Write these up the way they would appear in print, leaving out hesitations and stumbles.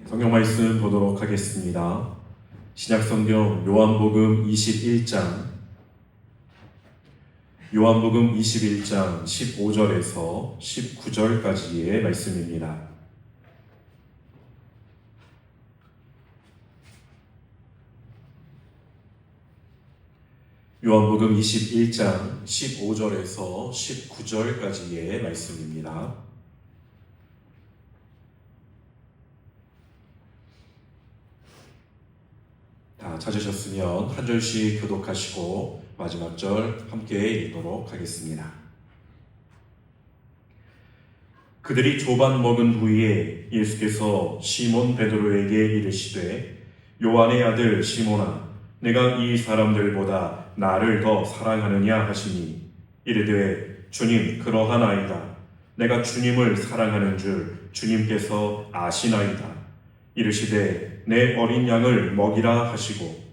성경 말씀 보도록 하겠습니다. 신약성경 요한복음 21장 15절에서 19절까지의 말씀입니다. 요한복음 21장 15절에서 19절까지의 말씀입니다. 다 찾으셨으면 한 절씩 교독하시고 마지막 절 함께 읽도록 하겠습니다. 그들이 조반 먹은 후에 예수께서 시몬 베드로에게 이르시되 요한의 아들 시몬아 내가 이 사람들보다 나를 더 사랑하느냐 하시니 이르되 주님 그러하나이다. 내가 주님을 사랑하는 줄 주님께서 아시나이다. 이르시되 내 어린 양을 먹이라 하시고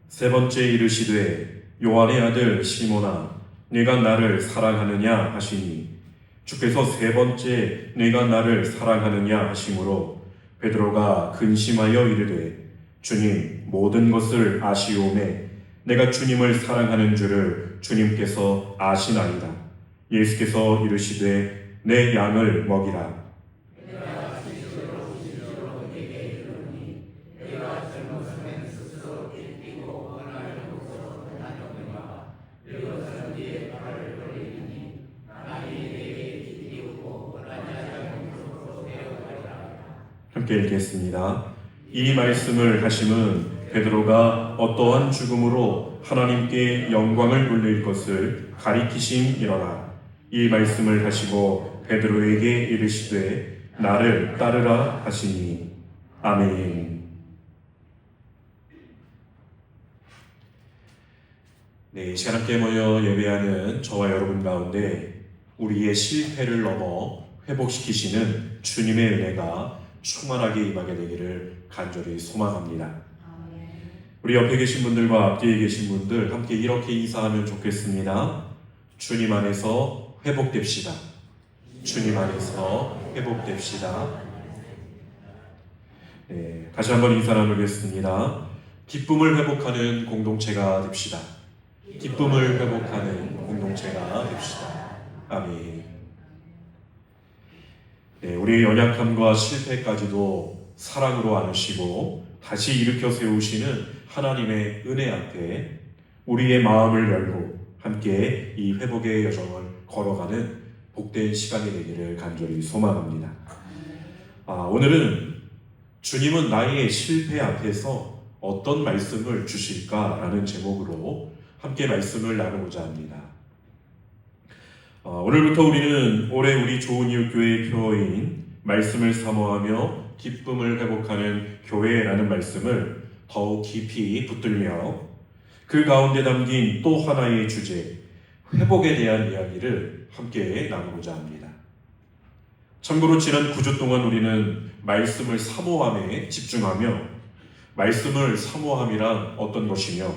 세 번째 이르시되 요한의 아들 시몬아 네가 나를 사랑하느냐 하시니 주께서 세 번째 내가 나를 사랑하느냐 하심으로 베드로가 근심하여 이르되 주님 모든 것을 아시오매 내가 주님을 사랑하는 줄을 주님께서 아시나이다. 예수께서 이르시되 내 양을 먹이라. 함께 읽겠습니다. 이 말씀을 하심은 베드로가 어떠한 죽음으로 하나님께 영광을 돌릴 것을 가리키심이로라. 이 말씀을 하시고 베드로에게 이르시되 나를 따르라 하시니 아멘. 네, 시간 함께 모여 예배하는 저와 여러분 가운데 우리의 실패를 넘어 회복시키시는 주님의 은혜가 충만하게 임하게 되기를 간절히 소망합니다. 우리 옆에 계신 분들과 앞뒤에 계신 분들 함께 이렇게 인사하면 좋겠습니다. 주님 안에서 회복됩시다. 주님 안에서 회복됩시다. 네, 다시 한번 인사 나누겠습니다. 기쁨을 회복하는 공동체가 됩시다. 기쁨을 회복하는 공동체가 됩시다. 아멘. 네, 우리의 연약함과 실패까지도 사랑으로 안으시고 다시 일으켜 세우시는 하나님의 은혜 앞에 우리의 마음을 열고 함께 이 회복의 여정을 걸어가는 복된 시간이 되기를 간절히 소망합니다. 오늘은 주님은 나의 실패 앞에서 어떤 말씀을 주실까라는 제목으로 함께 말씀을 나누고자 합니다. 오늘부터 우리는 올해 우리 좋은 이웃 교회의 표어인 말씀을 사모하며 기쁨을 회복하는 교회라는 말씀을 더욱 깊이 붙들며 그 가운데 담긴 또 하나의 주제, 회복에 대한 이야기를 함께 나누고자 합니다. 참고로 지난 9주 동안 우리는 말씀을 사모함에 집중하며 말씀을 사모함이란 어떤 것이며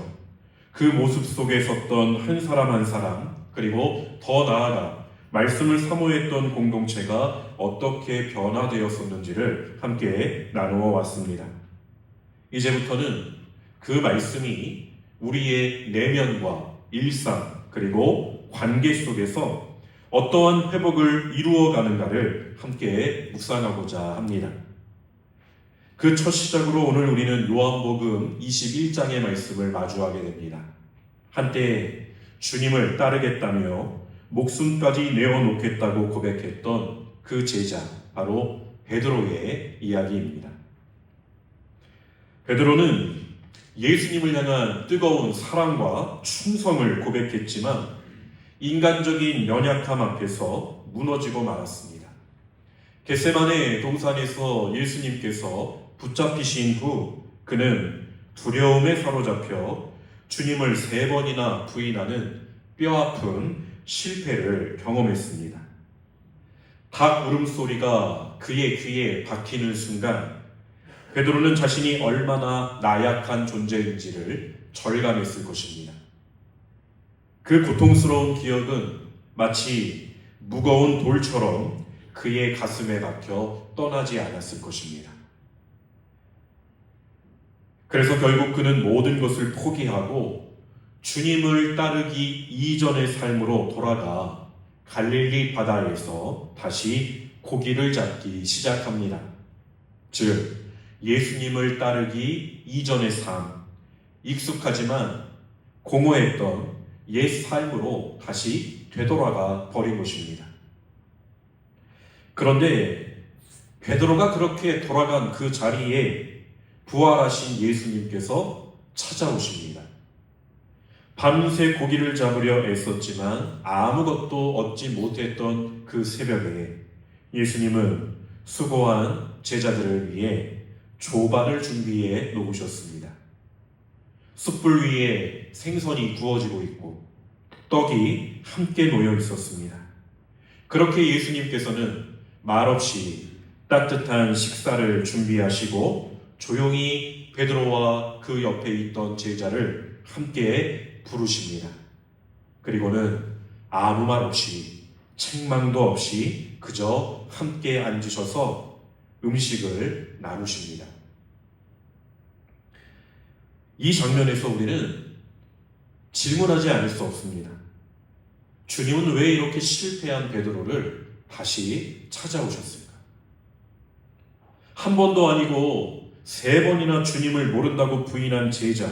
그 모습 속에 섰던 한 사람 한 사람 그리고 더 나아가 말씀을 사모했던 공동체가 어떻게 변화되었었는지를 함께 나누어 왔습니다. 이제부터는 그 말씀이 우리의 내면과 일상 그리고 관계 속에서 어떠한 회복을 이루어가는가를 함께 묵상하고자 합니다. 그 첫 시작으로 오늘 우리는 요한복음 21장의 말씀을 마주하게 됩니다. 한때 주님을 따르겠다며 목숨까지 내어놓겠다고 고백했던 그 제자, 바로 베드로의 이야기입니다. 베드로는 예수님을 향한 뜨거운 사랑과 충성을 고백했지만 인간적인 연약함 앞에서 무너지고 말았습니다. 겟세마네 동산에서 예수님께서 붙잡히신 후 그는 두려움에 사로잡혀 주님을 3번이나 부인하는 뼈아픈 실패를 경험했습니다. 닭 울음소리가 그의 귀에 박히는 순간 베드로는 자신이 얼마나 나약한 존재인지를 절감했을 것입니다. 그 고통스러운 기억은 마치 무거운 돌처럼 그의 가슴에 박혀 떠나지 않았을 것입니다. 그래서 결국 그는 모든 것을 포기하고 주님을 따르기 이전의 삶으로 돌아가 갈릴리 바다에서 다시 고기를 잡기 시작합니다. 즉, 예수님을 따르기 이전의 삶, 익숙하지만 공허했던 옛 삶으로 다시 되돌아가 버린 것입니다. 그런데 베드로가 그렇게 돌아간 그 자리에 부활하신 예수님께서 찾아오십니다. 밤새 고기를 잡으려 애썼지만 아무것도 얻지 못했던 그 새벽에 예수님은 수고한 제자들을 위해 조반을 준비해 놓으셨습니다. 숯불 위에 생선이 구워지고 있고 떡이 함께 놓여 있었습니다. 그렇게 예수님께서는 말없이 따뜻한 식사를 준비하시고 조용히 베드로와 그 옆에 있던 제자를 함께 부르십니다. 그리고는 아무 말 없이 책망도 없이 그저 함께 앉으셔서 음식을 나누십니다. 이 장면에서 우리는 질문하지 않을 수 없습니다. 주님은 왜 이렇게 실패한 베드로를 다시 찾아오셨을까? 한 번도 아니고 3번이나 주님을 모른다고 부인한 제자,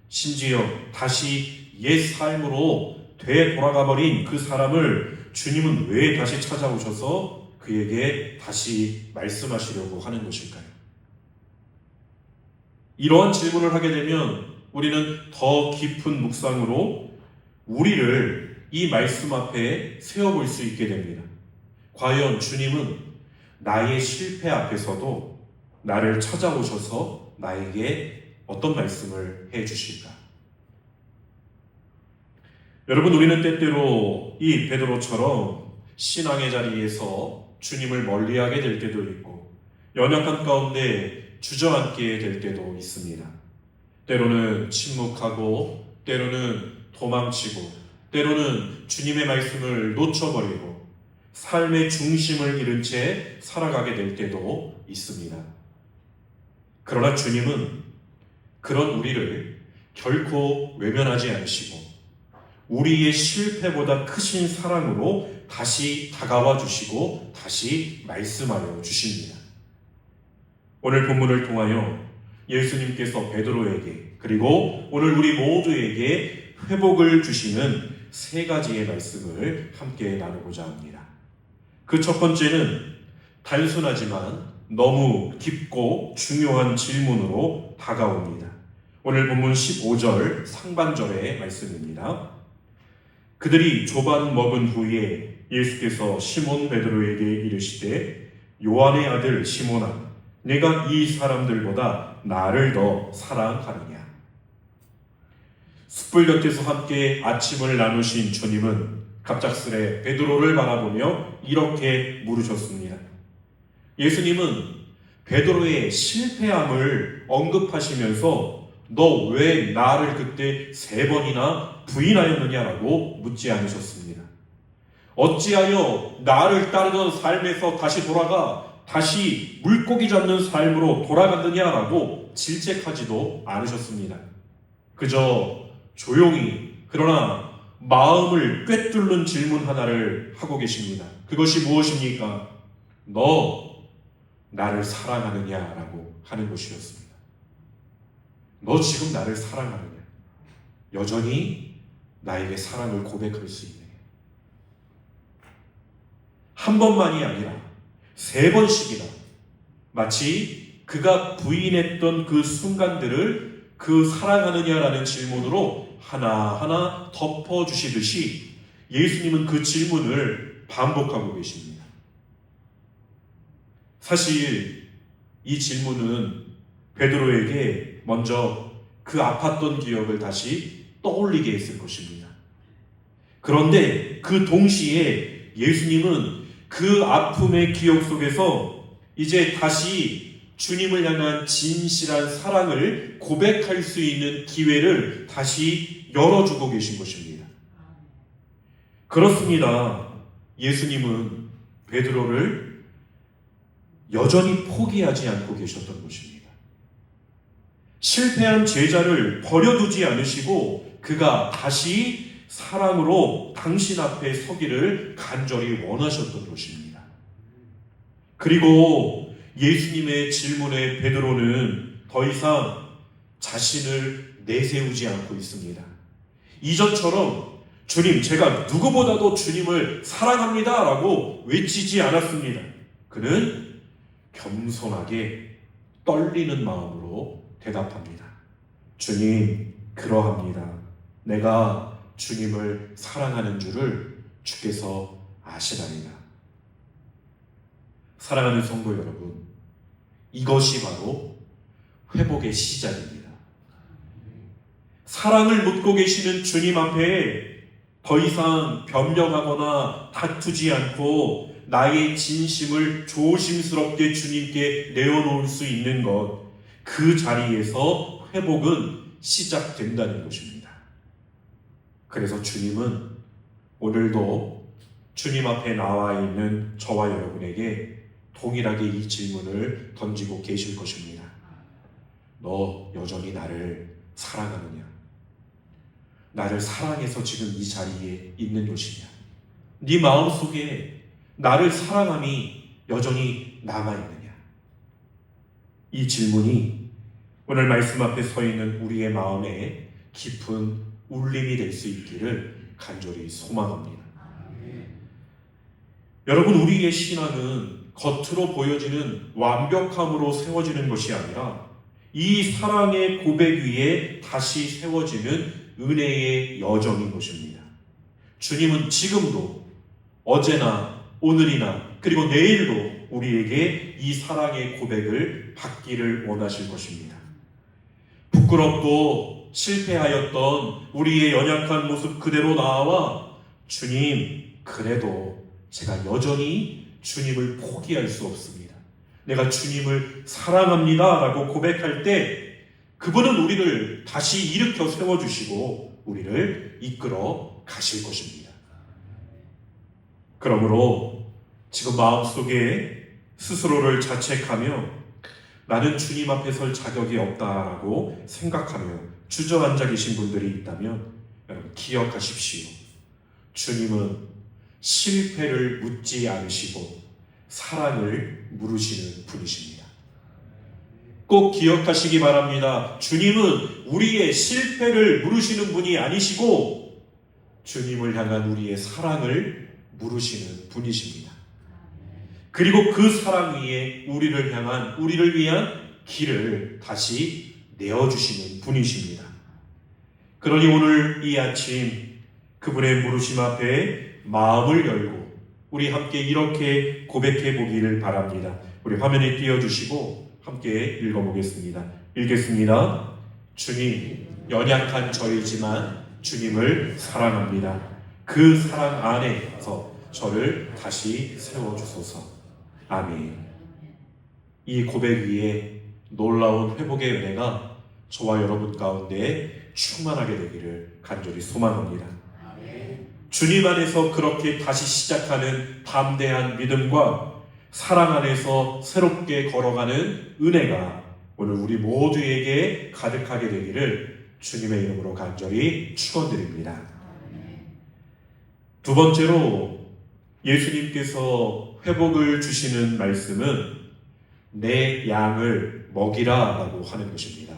심지어 다시 옛 삶으로 되돌아가 버린 그 사람을 주님은 왜 다시 찾아오셔서 그에게 다시 말씀하시려고 하는 것일까요? 이러한 질문을 하게 되면 우리는 더 깊은 묵상으로 우리를 이 말씀 앞에 세워볼 수 있게 됩니다. 과연 주님은 나의 실패 앞에서도 나를 찾아오셔서 나에게 어떤 말씀을 해주실까? 여러분, 우리는 때때로 이 베드로처럼 신앙의 자리에서 주님을 멀리하게 될 때도 있고 연약한 가운데 주저앉게 될 때도 있습니다. 때로는 침묵하고 때로는 도망치고 때로는 주님의 말씀을 놓쳐버리고 삶의 중심을 잃은 채 살아가게 될 때도 있습니다. 그러나 주님은 그런 우리를 결코 외면하지 않으시고 우리의 실패보다 크신 사랑으로 다시 다가와 주시고 다시 말씀하여 주십니다. 오늘 본문을 통하여 예수님께서 베드로에게 그리고 오늘 우리 모두에게 회복을 주시는 3가지의 말씀을 함께 나누고자 합니다. 그 첫 번째는 단순하지만 너무 깊고 중요한 질문으로 다가옵니다. 오늘 본문 15절 상반절의 말씀입니다. 그들이 조반 먹은 후에 예수께서 시몬 베드로에게 이르시되 요한의 아들 시몬아, 내가 이 사람들보다 나를 더 사랑하느냐? 숯불 곁에서 함께 아침을 나누신 주님은 갑작스레 베드로를 바라보며 이렇게 물으셨습니다. 예수님은 베드로의 실패함을 언급하시면서 너 왜 나를 그때 3번이나 부인하였느냐라고 묻지 않으셨습니다. 어찌하여 나를 따르던 삶에서 다시 돌아가 다시 물고기 잡는 삶으로 돌아갔느냐라고 질책하지도 않으셨습니다. 그저 조용히 그러나 마음을 꿰뚫는 질문 하나를 하고 계십니다. 그것이 무엇입니까? 너 나를 사랑하느냐라고 하는 것이었습니다. 너 지금 나를 사랑하느냐? 여전히 나에게 사랑을 고백할 수 있네. 한 번만이 아니라 3번씩이나 마치 그가 부인했던 그 순간들을 그 사랑하느냐라는 질문으로 하나하나 덮어주시듯이 예수님은 그 질문을 반복하고 계십니다. 사실 이 질문은 베드로에게 먼저 그 아팠던 기억을 다시 떠올리게 했을 것입니다. 그런데 그 동시에 예수님은 그 아픔의 기억 속에서 이제 다시 주님을 향한 진실한 사랑을 고백할 수 있는 기회를 다시 열어주고 계신 것입니다. 그렇습니다. 예수님은 베드로를 여전히 포기하지 않고 계셨던 것입니다. 실패한 제자를 버려두지 않으시고 그가 다시 사랑으로 당신 앞에 서기를 간절히 원하셨던 것입니다. 그리고 예수님의 질문에 베드로는 더 이상 자신을 내세우지 않고 있습니다. 이전처럼 주님, 제가 누구보다도 주님을 사랑합니다 라고 외치지 않았습니다. 그는 겸손하게 떨리는 마음으로 대답합니다. 주님, 그러합니다. 내가 주님을 사랑하는 줄을 주께서 아시나이다. 사랑하는 성도 여러분, 이것이 바로 회복의 시작입니다. 사랑을 묻고 계시는 주님 앞에 더 이상 변명하거나 다투지 않고 나의 진심을 조심스럽게 주님께 내어놓을 수 있는 것, 그 자리에서 회복은 시작된다는 것입니다. 그래서 주님은 오늘도 주님 앞에 나와 있는 저와 여러분에게 동일하게 이 질문을 던지고 계실 것입니다. 너 여전히 나를 사랑하느냐? 나를 사랑해서 지금 이 자리에 있는 것이냐? 네 마음속에 나를 사랑함이 여전히 남아있느냐? 이 질문이 오늘 말씀 앞에 서 있는 우리의 마음에 깊은 울림이 될 수 있기를 간절히 소망합니다. 여러분, 우리의 신앙은 겉으로 보여지는 완벽함으로 세워지는 것이 아니라 이 사랑의 고백 위에 다시 세워지는 은혜의 여정인 것입니다. 주님은 지금도 어제나 오늘이나 그리고 내일도 우리에게 이 사랑의 고백을 받기를 원하실 것입니다. 부끄럽고 실패하였던 우리의 연약한 모습 그대로 나와 주님, 그래도 제가 여전히 주님을 포기할 수 없습니다. 내가 주님을 사랑합니다 라고 고백할 때 그분은 우리를 다시 일으켜 세워주시고 우리를 이끌어 가실 것입니다. 그러므로 지금 마음속에 스스로를 자책하며 나는 주님 앞에 설 자격이 없다라고 생각하며 주저앉아 계신 분들이 있다면 여러분 기억하십시오. 주님은 실패를 묻지 않으시고 사랑을 물으시는 분이십니다. 꼭 기억하시기 바랍니다. 주님은 우리의 실패를 물으시는 분이 아니시고 주님을 향한 우리의 사랑을 물으시는 분이십니다. 그리고 그 사랑 위에 우리를 위한 길을 다시 내어주시는 분이십니다. 그러니 오늘 이 아침 그분의 물으심 앞에 마음을 열고 우리 함께 이렇게 고백해 보기를 바랍니다. 우리 화면에 띄워주시고 함께 읽어보겠습니다. 읽겠습니다. 주님, 연약한 저이지만 주님을 사랑합니다. 그 사랑 안에서 저를 다시 세워주소서. 아멘. 이 고백 위에 놀라운 회복의 은혜가 저와 여러분 가운데 충만하게 되기를 간절히 소망합니다. 주님 안에서 그렇게 다시 시작하는 담대한 믿음과 사랑 안에서 새롭게 걸어가는 은혜가 오늘 우리 모두에게 가득하게 되기를 주님의 이름으로 간절히 축원드립니다. 두 번째로 예수님께서 회복을 주시는 말씀은 내 양을 먹이라 라고 하는 것입니다.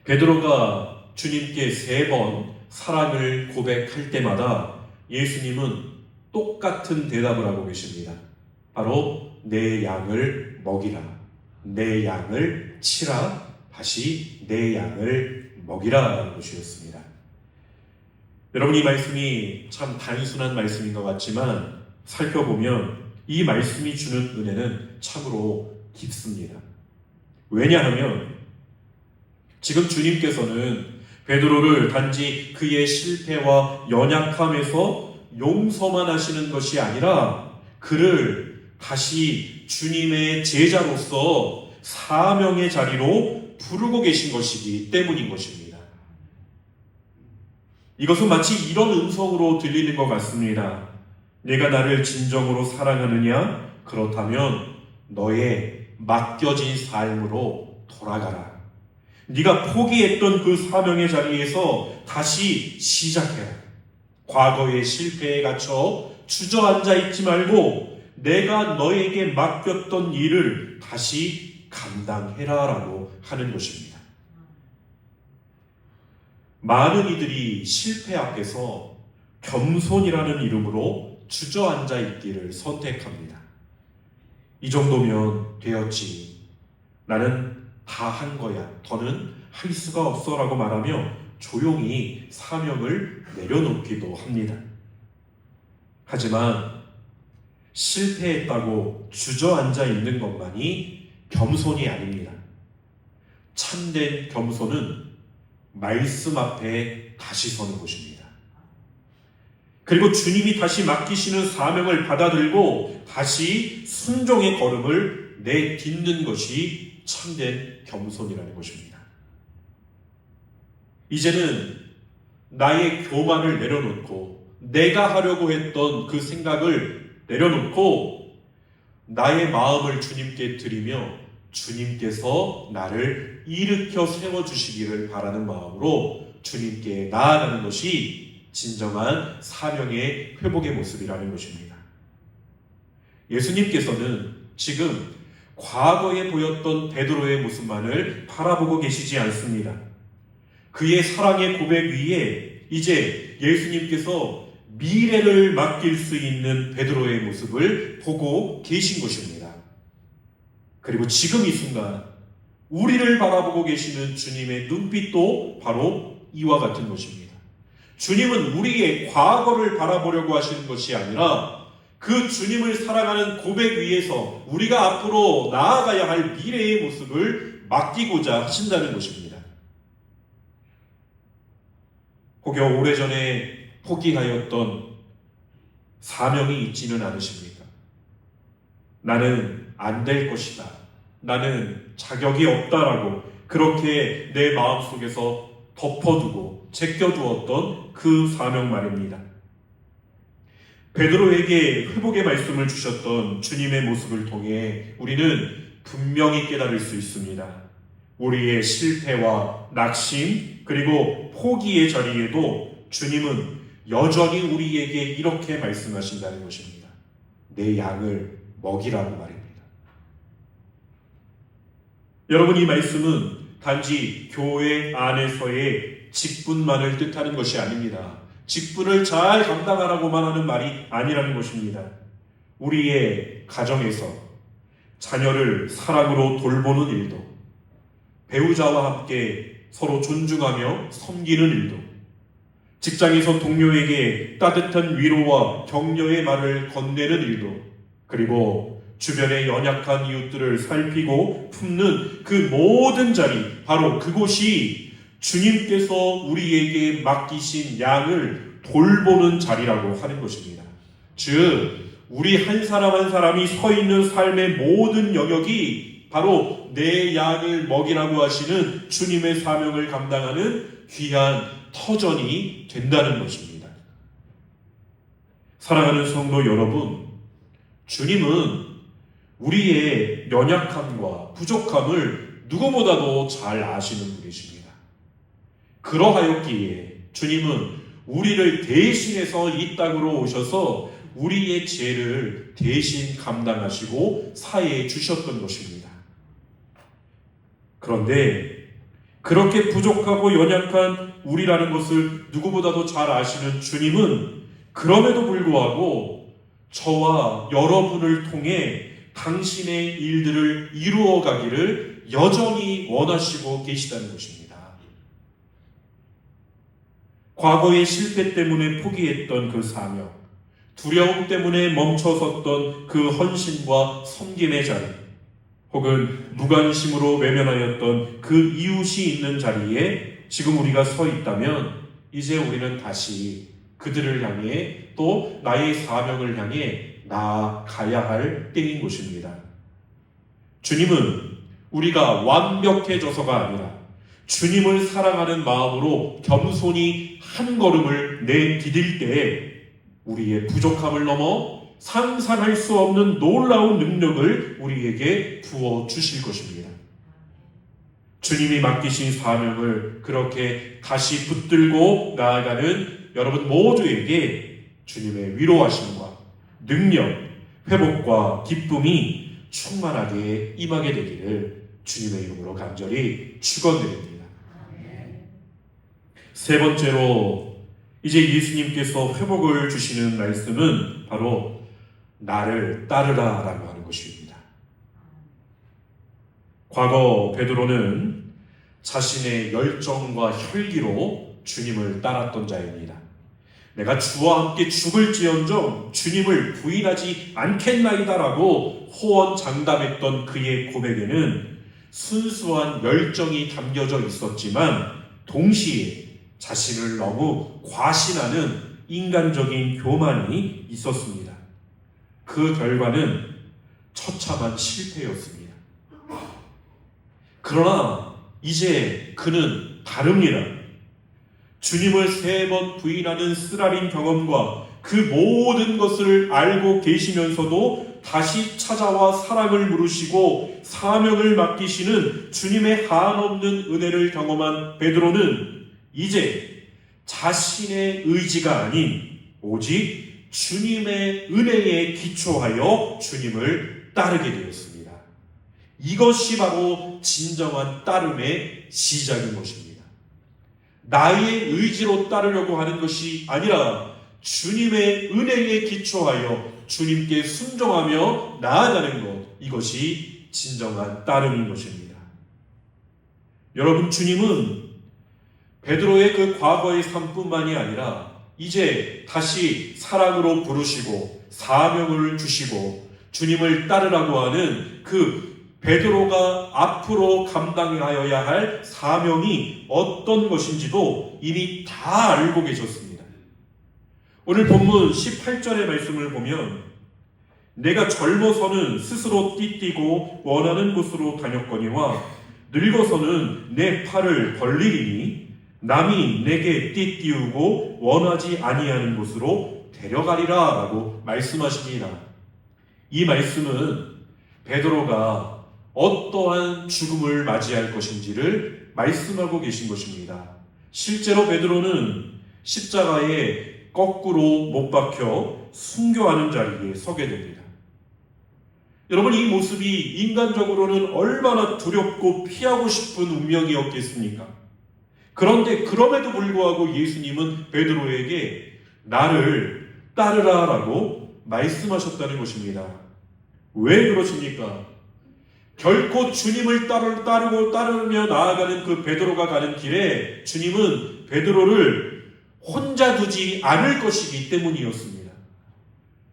베드로가 주님께 3번 사랑을 고백할 때마다 예수님은 똑같은 대답을 하고 계십니다. 바로 내 양을 먹이라, 내 양을 치라, 다시 내 양을 먹이라 라는 것이었습니다. 여러분, 이 말씀이 참 단순한 말씀인 것 같지만 살펴보면 이 말씀이 주는 은혜는 참으로 깊습니다. 왜냐하면 지금 주님께서는 베드로를 단지 그의 실패와 연약함에서 용서만 하시는 것이 아니라 그를 다시 주님의 제자로서 사명의 자리로 부르고 계신 것이기 때문인 것입니다. 이것은 마치 이런 음성으로 들리는 것 같습니다. 네가 나를 진정으로 사랑하느냐? 그렇다면 너의 맡겨진 삶으로 돌아가라. 네가 포기했던 그 사명의 자리에서 다시 시작해라. 과거의 실패에 갇혀 주저앉아 있지 말고 내가 너에게 맡겼던 일을 다시 감당해라 라고 하는 것입니다. 많은 이들이 실패 앞에서 겸손이라는 이름으로 주저앉아 있기를 선택합니다. 이 정도면 되었지. 나는 다 한 거야. 더는 할 수가 없어 라고 말하며 조용히 사명을 내려놓기도 합니다. 하지만 실패했다고 주저앉아 있는 것만이 겸손이 아닙니다. 참된 겸손은 말씀 앞에 다시 서는 것입니다. 그리고 주님이 다시 맡기시는 사명을 받아들고 다시 순종의 걸음을 내딛는 것이 참된 겸손이라는 것입니다. 이제는 나의 교만을 내려놓고 내가 하려고 했던 그 생각을 내려놓고 나의 마음을 주님께 드리며 주님께서 나를 일으켜 세워주시기를 바라는 마음으로 주님께 나아가는 것이 진정한 사명의 회복의 모습이라는 것입니다. 예수님께서는 지금 과거에 보였던 베드로의 모습만을 바라보고 계시지 않습니다. 그의 사랑의 고백 위에 이제 예수님께서 미래를 맡길 수 있는 베드로의 모습을 보고 계신 것입니다. 그리고 지금 이 순간 우리를 바라보고 계시는 주님의 눈빛도 바로 이와 같은 것입니다. 주님은 우리의 과거를 바라보려고 하시는 것이 아니라 그 주님을 사랑하는 고백 위에서 우리가 앞으로 나아가야 할 미래의 모습을 맡기고자 하신다는 것입니다. 혹여 오래전에 포기하였던 사명이 있지는 않으십니까? 나는 안 될 것이다. 나는 자격이 없다라고 그렇게 내 마음속에서 덮어두고 제껴두었던 그 사명 말입니다. 베드로에게 회복의 말씀을 주셨던 주님의 모습을 통해 우리는 분명히 깨달을 수 있습니다. 우리의 실패와 낙심 그리고 포기의 자리에도 주님은 여전히 우리에게 이렇게 말씀하신다는 것입니다. 내 양을 먹이라고 말입니다. 여러분, 이 말씀은 단지 교회 안에서의 직분만을 뜻하는 것이 아닙니다. 직분을 잘 감당하라고만 하는 말이 아니라는 것입니다. 우리의 가정에서 자녀를 사랑으로 돌보는 일도, 배우자와 함께 서로 존중하며 섬기는 일도, 직장에서 동료에게 따뜻한 위로와 격려의 말을 건네는 일도, 그리고 주변의 연약한 이웃들을 살피고 품는 그 모든 자리, 바로 그곳이 주님께서 우리에게 맡기신 양을 돌보는 자리라고 하는 것입니다. 즉, 우리 한 사람 한 사람이 서 있는 삶의 모든 영역이 바로 내 양을 먹이라고 하시는 주님의 사명을 감당하는 귀한 터전이 된다는 것입니다. 사랑하는 성도 여러분, 주님은 우리의 연약함과 부족함을 누구보다도 잘 아시는 분이십니다. 그러하였기에 주님은 우리를 대신해서 이 땅으로 오셔서 우리의 죄를 대신 감당하시고 사해 주셨던 것입니다. 그런데 그렇게 부족하고 연약한 우리라는 것을 누구보다도 잘 아시는 주님은 그럼에도 불구하고 저와 여러분을 통해 당신의 일들을 이루어 가기를 여전히 원하시고 계시다는 것입니다. 과거의 실패 때문에 포기했던 그 사명, 두려움 때문에 멈춰섰던 그 헌신과 섬김의 자리, 혹은 무관심으로 외면하였던 그 이웃이 있는 자리에 지금 우리가 서 있다면 이제 우리는 다시 그들을 향해 또 나의 사명을 향해 나아가야 할 때인 것입니다. 주님은 우리가 완벽해져서가 아니라 주님을 사랑하는 마음으로 겸손히 한 걸음을 내디딜 때에 우리의 부족함을 넘어 상상할 수 없는 놀라운 능력을 우리에게 부어주실 것입니다. 주님이 맡기신 사명을 그렇게 다시 붙들고 나아가는 여러분 모두에게 주님의 위로하심과 능력, 회복과 기쁨이 충만하게 임하게 되기를 주님의 이름으로 간절히 축원드립니다. 세 번째로 이제 예수님께서 회복을 주시는 말씀은 바로 나를 따르라 라고 하는 것입니다. 과거 베드로는 자신의 열정과 혈기로 주님을 따랐던 자입니다. 내가 주와 함께 죽을지언정 주님을 부인하지 않겠나이다 라고 호언장담했던 그의 고백에는 순수한 열정이 담겨져 있었지만 동시에 자신을 너무 과신하는 인간적인 교만이 있었습니다. 그 결과는 처참한 실패였습니다. 그러나 이제 그는 다릅니다. 주님을 3번 부인하는 쓰라린 경험과 그 모든 것을 알고 계시면서도 다시 찾아와 사랑을 물으시고 사명을 맡기시는 주님의 한없는 은혜를 경험한 베드로는 이제 자신의 의지가 아닌 오직 주님의 은혜에 기초하여 주님을 따르게 되었습니다. 이것이 바로 진정한 따름의 시작인 것입니다. 나의 의지로 따르려고 하는 것이 아니라 주님의 은혜에 기초하여 주님께 순종하며 나아가는 것, 이것이 진정한 따름인 것입니다. 여러분, 주님은 베드로의 그 과거의 삶뿐만이 아니라 이제 다시 사랑으로 부르시고 사명을 주시고 주님을 따르라고 하는 그 베드로가 앞으로 감당하여야 할 사명이 어떤 것인지도 이미 다 알고 계셨습니다. 오늘 본문 18절의 말씀을 보면 내가 젊어서는 스스로 띠띠고 원하는 곳으로 다녔거니와 늙어서는 내 팔을 벌리리니 남이 내게 띠띠우고 원하지 아니하는 곳으로 데려가리라 라고 말씀하십니다. 이 말씀은 베드로가 어떠한 죽음을 맞이할 것인지를 말씀하고 계신 것입니다. 실제로 베드로는 십자가에 거꾸로 못 박혀 순교하는 자리에 서게 됩니다. 여러분, 이 모습이 인간적으로는 얼마나 두렵고 피하고 싶은 운명이었겠습니까? 그런데 그럼에도 불구하고 예수님은 베드로에게 나를 따르라 라고 말씀하셨다는 것입니다. 왜 그러십니까? 결코 주님을 따르며 나아가는 그 베드로가 가는 길에 주님은 베드로를 혼자 두지 않을 것이기 때문이었습니다.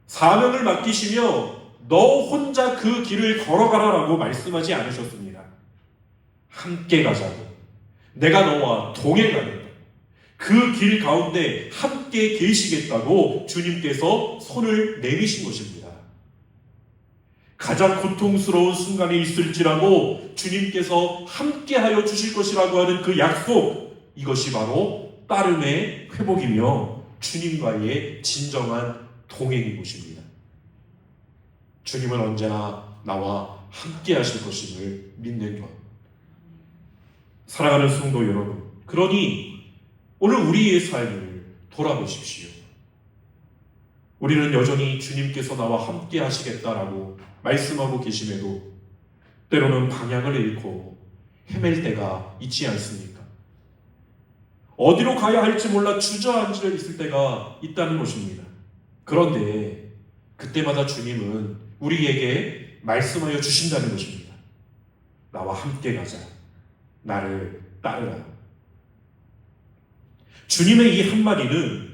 사명을 맡기시며 너 혼자 그 길을 걸어가라라고 말씀하지 않으셨습니다. 함께 가자고. 내가 너와 동행하겠다. 그 길 가운데 함께 계시겠다고 주님께서 손을 내미신 것입니다. 가장 고통스러운 순간이 있을지라도 주님께서 함께하여 주실 것이라고 하는 그 약속, 이것이 바로 따름의 회복이며 주님과의 진정한 동행인 것입니다. 주님은 언제나 나와 함께하실 것임을 믿는 것. 사랑하는 성도 여러분, 그러니 오늘 우리의 삶을 돌아보십시오. 우리는 여전히 주님께서 나와 함께 하시겠다라고 말씀하고 계심에도 때로는 방향을 잃고 헤맬 때가 있지 않습니까? 어디로 가야 할지 몰라 주저앉아 있을 때가 있다는 것입니다. 그런데 그때마다 주님은 우리에게 말씀하여 주신다는 것입니다. 나와 함께 가자. 나를 따르라. 주님의 이 한마디는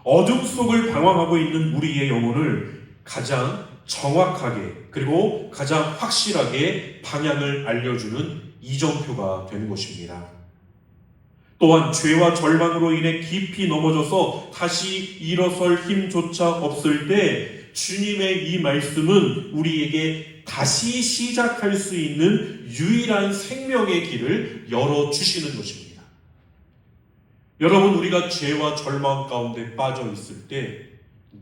어둠 속을 방황하고 있는 우리의 영혼을 가장 정확하게 그리고 가장 확실하게 방향을 알려주는 이정표가 되는 것입니다. 또한 죄와 절망으로 인해 깊이 넘어져서 다시 일어설 힘조차 없을 때 주님의 이 말씀은 우리에게 다시 시작할 수 있는 유일한 생명의 길을 열어주시는 것입니다. 여러분, 우리가 죄와 절망 가운데 빠져 있을 때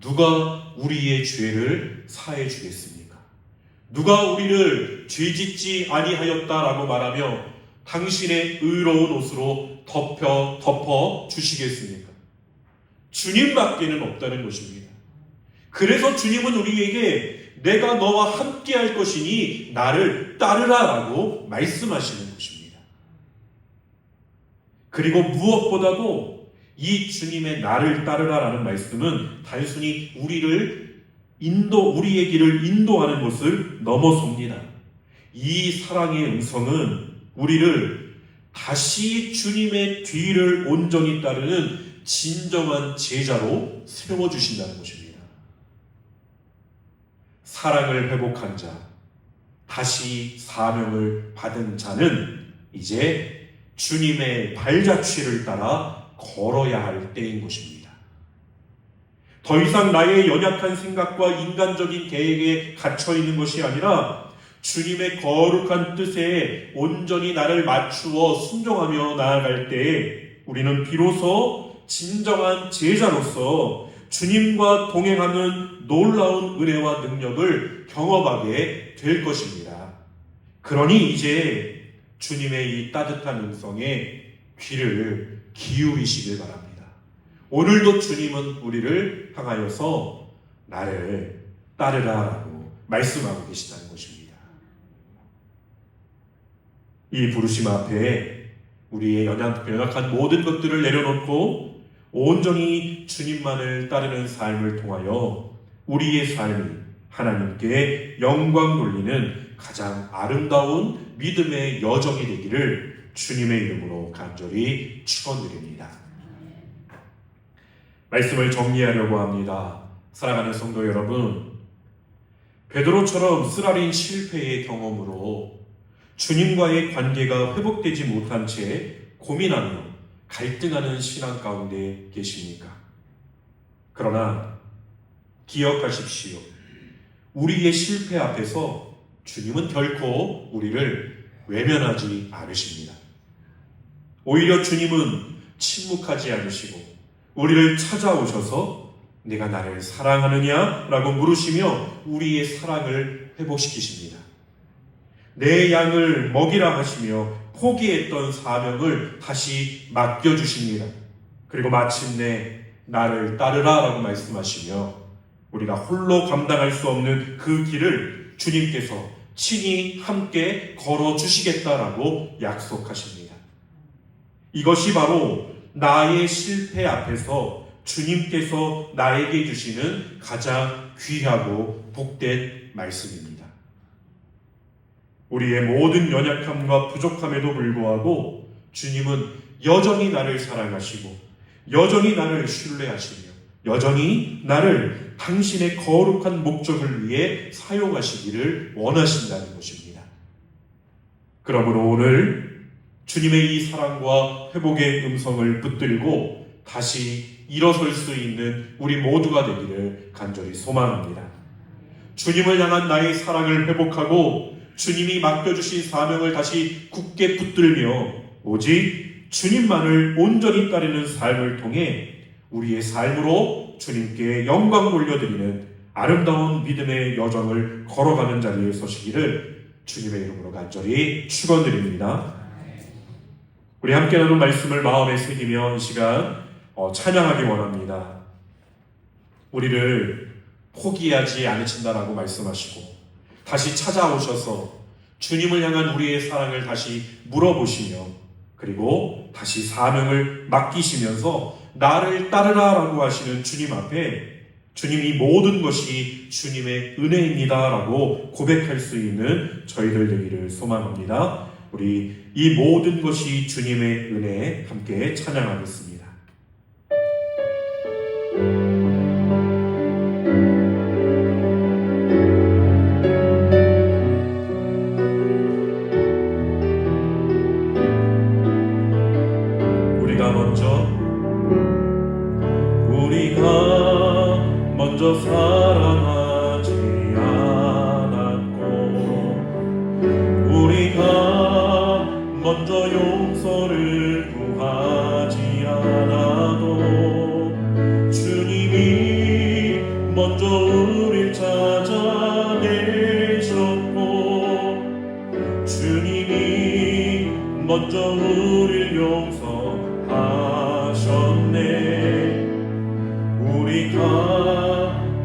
누가 우리의 죄를 사해 주겠습니까? 누가 우리를 죄짓지 아니하였다라고 말하며 당신의 의로운 옷으로 덮어 주시겠습니까? 주님밖에는 없다는 것입니다. 그래서 주님은 우리에게 내가 너와 함께 할 것이니 나를 따르라라고 말씀하시는 것입니다. 그리고 무엇보다도 이 주님의 나를 따르라라는 말씀은 단순히 우리의 길을 인도하는 것을 넘어섭니다. 이 사랑의 음성은 우리를 다시 주님의 뒤를 온전히 따르는 진정한 제자로 세워주신다는 것입니다. 사랑을 회복한 자, 다시 사명을 받은 자는 이제 주님의 발자취를 따라 걸어야 할 때인 것입니다. 더 이상 나의 연약한 생각과 인간적인 계획에 갇혀 있는 것이 아니라 주님의 거룩한 뜻에 온전히 나를 맞추어 순종하며 나아갈 때에 우리는 비로소 진정한 제자로서 주님과 동행하는 놀라운 은혜와 능력을 경험하게 될 것입니다. 그러니 이제 주님의 이 따뜻한 음성에 귀를 기울이시길 바랍니다. 오늘도 주님은 우리를 향하여서 나를 따르라라고 말씀하고 계시다는 것입니다. 이 부르심 앞에 우리의 연약한 모든 것들을 내려놓고 온전히 주님만을 따르는 삶을 통하여 우리의 삶이 하나님께 영광 돌리는 가장 아름다운 믿음의 여정이 되기를 주님의 이름으로 간절히 축원드립니다. 말씀을 정리하려고 합니다. 사랑하는 성도 여러분, 베드로처럼 쓰라린 실패의 경험으로 주님과의 관계가 회복되지 못한 채 고민하며 갈등하는 신앙 가운데 계십니까? 그러나 기억하십시오. 우리의 실패 앞에서 주님은 결코 우리를 외면하지 않으십니다. 오히려 주님은 침묵하지 않으시고 우리를 찾아오셔서 내가 나를 사랑하느냐? 라고 물으시며 우리의 사랑을 회복시키십니다. 내 양을 먹이라 하시며 포기했던 사명을 다시 맡겨주십니다. 그리고 마침내 나를 따르라 라고 말씀하시며 우리가 홀로 감당할 수 없는 그 길을 주님께서 친히 함께 걸어주시겠다라고 약속하십니다. 이것이 바로 나의 실패 앞에서 주님께서 나에게 주시는 가장 귀하고 복된 말씀입니다. 우리의 모든 연약함과 부족함에도 불구하고 주님은 여전히 나를 사랑하시고 여전히 나를 신뢰하시며 여전히 나를 당신의 거룩한 목적을 위해 사용하시기를 원하신다는 것입니다. 그러므로 오늘 주님의 이 사랑과 회복의 음성을 붙들고 다시 일어설 수 있는 우리 모두가 되기를 간절히 소망합니다. 주님을 향한 나의 사랑을 회복하고 주님이 맡겨주신 사명을 다시 굳게 붙들며 오직 주님만을 온전히 따르는 삶을 통해 우리의 삶으로 주님께 영광 돌려드리는 아름다운 믿음의 여정을 걸어가는 자리에 서시기를 주님의 이름으로 간절히 축원드립니다. 우리 함께 나눈 말씀을 마음에 새기며 이 시간 찬양하기 원합니다. 우리를 포기하지 않으신다라고 말씀하시고 다시 찾아오셔서 주님을 향한 우리의 사랑을 다시 물어보시며 그리고 다시 사명을 맡기시면서 나를 따르라라고 하시는 주님 앞에 주님이 모든 것이 주님의 은혜입니다라고 고백할 수 있는 저희들 되기를 소망합니다. 우리 이 모든 것이 주님의 은혜에 함께 찬양하겠습니다. 우릴 찾아내셨고 주님이 먼저 우릴 용서하셨네. 우리가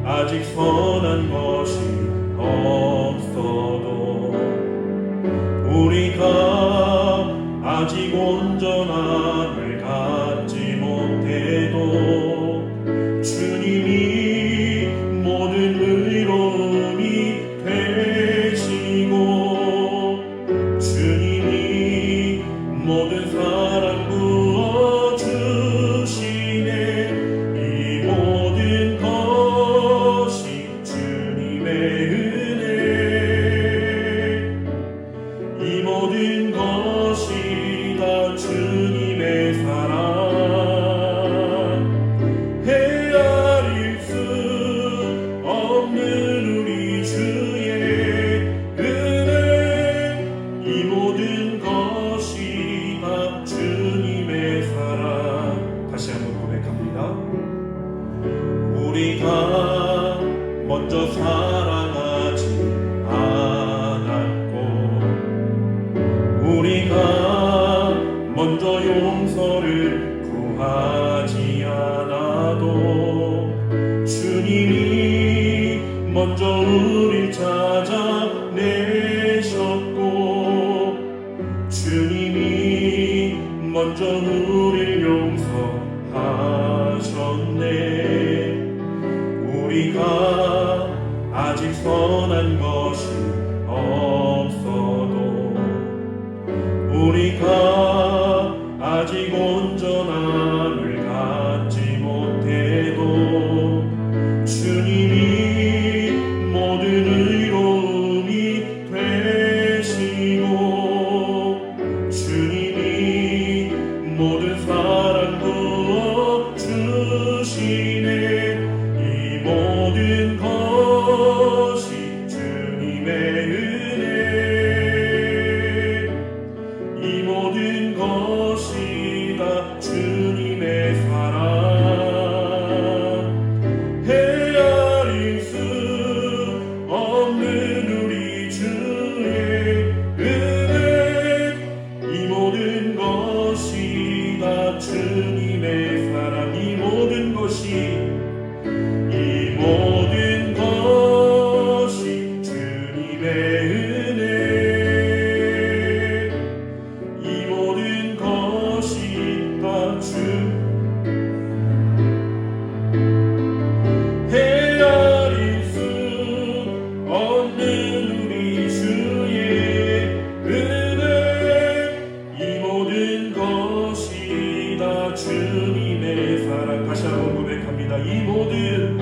아직 선한 것이 없어도 우리가 아직 온전함을 갖지 못해도 주님이 모든 의로움이 되시고 주님이 모든 사랑 부어주시네. 이 모든 것이 주님의 은혜, 이 모든 것이 다 주님의 사랑. 헤아릴 수 없는 우리 주의 은혜, 이 모든 것이 다 주님의 사랑. 다시 한번 고백합니다. 우리가 먼저 사랑하지 않았고 우리가 먼저 용서를 구하지 않아도 주님이 먼저 우릴 찾아내셨고 주님이 먼저 우릴 용서하셨네. 우리가 아직 선한 것이 없어도 우리가 아직 온전함을 갖지 못해도 주님이 모든 의로움이 되시고 주님이 모든 사랑 부어주시네. 이 모든 것이 주님의 은혜, 이 모든 것이 다 주님의 사랑. 헤아릴 수 없는 우리 주의 은혜, 이 모든 것이 다 주님의 사랑. 이 모든 것이, 이 모든 것이 주님의 은혜, 이 모든 것이 다 헤아릴 수 없는 우리 주의 은혜, 이 모든 것이 다 주님의 사랑. 다시 한번 고백합니다. 이 모든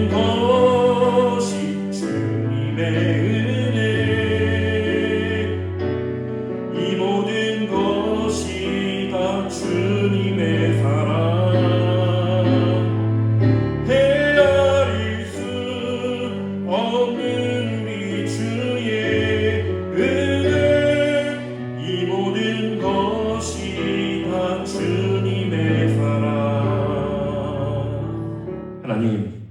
것이 주님의 은혜, 이 모든 것이 다 주님의 사랑. 헤아릴 수 없는 우리 주의 은혜, 이 모든 것이 다 주님의 사랑. 하나님,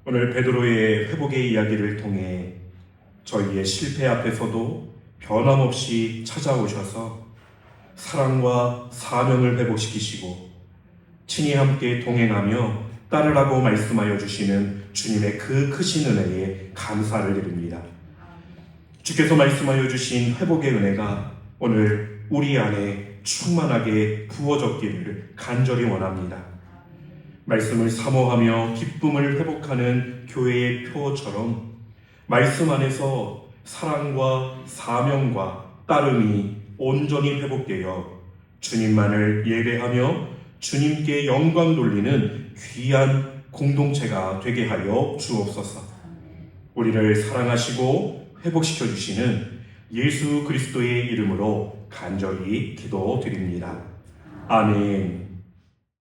오늘 베드로의 회복의 이야기를 통해 저희의 실패 앞에서도 변함없이 찾아오셔서 사랑과 사명을 회복시키시고 친히 함께 동행하며 따르라고 말씀하여 주시는 주님의 그 크신 은혜에 감사를 드립니다. 주께서 말씀하여 주신 회복의 은혜가 오늘 우리 안에 충만하게 부어졌기를 간절히 원합니다. 말씀을 사모하며 기쁨을 회복하는 교회의 표처럼 말씀 안에서 사랑과 사명과 따름이 온전히 회복되어 주님만을 예배하며 주님께 영광 돌리는 귀한 공동체가 되게 하여 주옵소서. 우리를 사랑하시고 회복시켜 주시는 예수 그리스도의 이름으로 간절히 기도드립니다. 아멘.